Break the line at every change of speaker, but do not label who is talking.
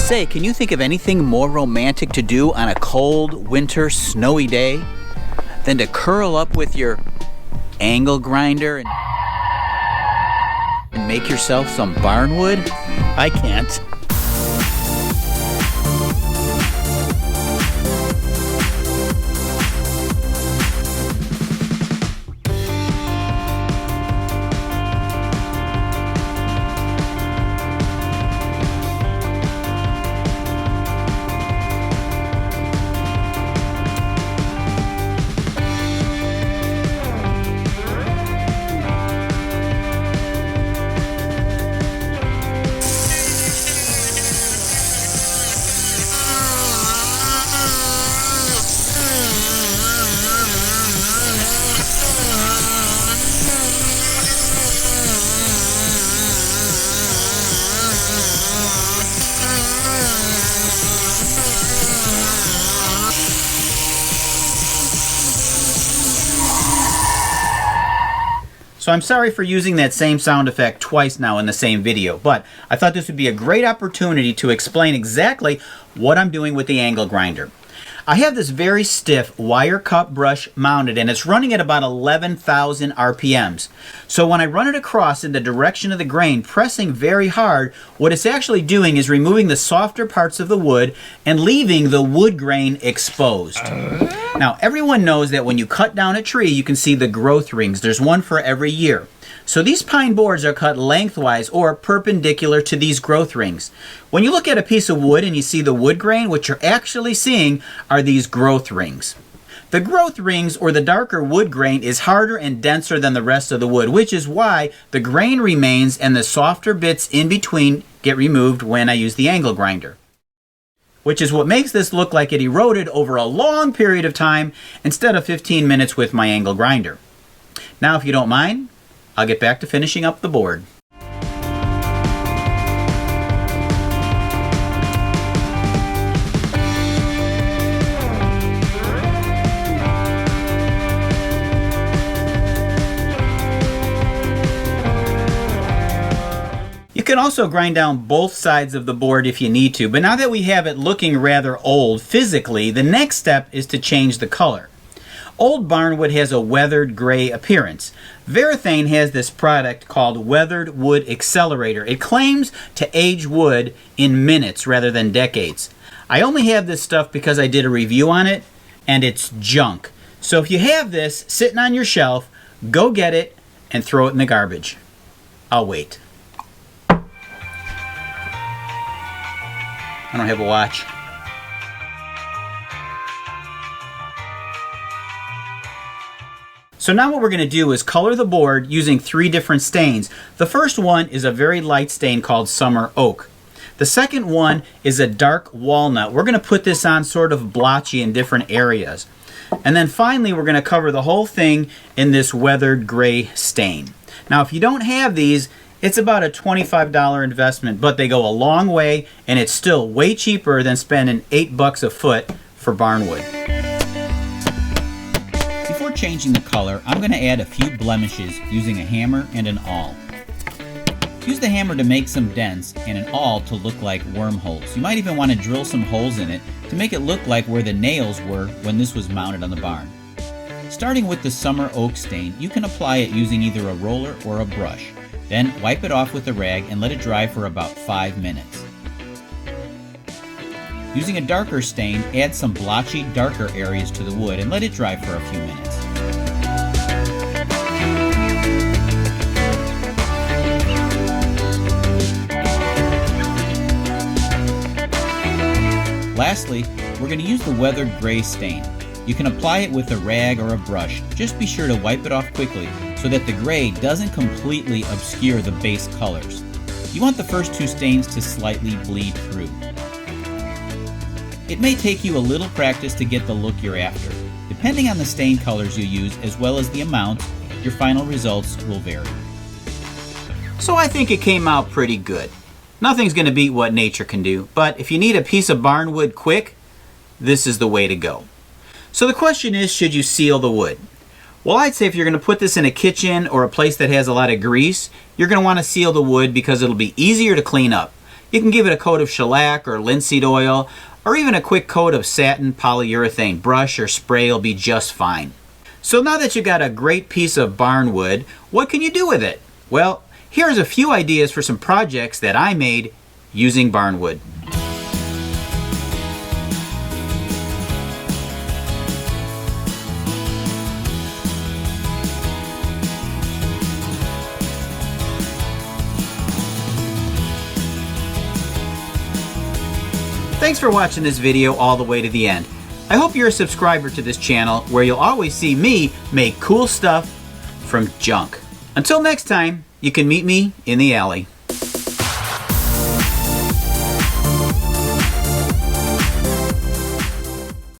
Say, can you think of anything more romantic to do on a cold, winter, snowy day than to curl up with your angle grinder and make yourself some barnwood? I can't. So I'm sorry for using that same sound effect twice now in the same video, but I thought this would be a great opportunity to explain exactly what I'm doing with the angle grinder. I have this very stiff wire cup brush mounted and it's running at about 11,000 RPMs. So when I run it across in the direction of the grain, pressing very hard, what it's actually doing is removing the softer parts of the wood and leaving the wood grain exposed. Now, everyone knows that when you cut down a tree, you can see the growth rings. There's one for every year. So these pine boards are cut lengthwise or perpendicular to these growth rings. When you look at a piece of wood and you see the wood grain, what you're actually seeing are these growth rings. The growth rings, or the darker wood grain, is harder and denser than the rest of the wood, which is why the grain remains and the softer bits in between get removed when I use the angle grinder. Which is what makes this look like it eroded over a long period of time instead of 15 minutes with my angle grinder. Now, if you don't mind, I'll get back to finishing up the board. You can also grind down both sides of the board if you need to, but now that we have it looking rather old physically, the next step is to change the color. Old barnwood has a weathered gray appearance. Varathane has this product called Weathered Wood Accelerator. It claims to age wood in minutes rather than decades. I only have this stuff because I did a review on it, and it's junk. So if you have this sitting on your shelf, go get it and throw it in the garbage. I'll wait. I don't have a watch. So now what we're going to do is color the board using 3 different stains. The first one is a very light stain called Summer Oak. The second one is a dark walnut. We're going to put this on sort of blotchy in different areas. And then finally we're going to cover the whole thing in this weathered gray stain. Now if you don't have these, it's about a $25 investment, but they go a long way and it's still way cheaper than spending $8 a foot for barnwood. Before changing the color, I'm going to add a few blemishes using a hammer and an awl. Use the hammer to make some dents and an awl to look like wormholes. You might even want to drill some holes in it to make it look like where the nails were when this was mounted on the barn. Starting with the Summer Oak stain, you can apply it using either a roller or a brush. Then wipe it off with a rag and let it dry for about 5 minutes. Using a darker stain, add some blotchy, darker areas to the wood and let it dry for a few minutes. Lastly, we're going to use the weathered gray stain. You can apply it with a rag or a brush. Just be sure to wipe it off quickly so that the gray doesn't completely obscure the base colors. You want the first 2 stains to slightly bleed through. It may take you a little practice to get the look you're after. Depending on the stain colors you use as well as the amount, your final results will vary. So I think it came out pretty good. Nothing's going to beat what nature can do, but if you need a piece of barnwood quick, this is the way to go. So the question is, should you seal the wood? Well, I'd say if you're going to put this in a kitchen or a place that has a lot of grease, you're going to want to seal the wood because it'll be easier to clean up. You can give it a coat of shellac or linseed oil, or even a quick coat of satin polyurethane brush or spray will be just fine. So now that you got a great piece of barnwood, what can you do with it? Well, here's a few ideas for some projects that I made using barnwood. Thanks for watching this video all the way to the end. I hope you're a subscriber to this channel where you'll always see me make cool stuff from junk. Until next time, you can meet me in the alley.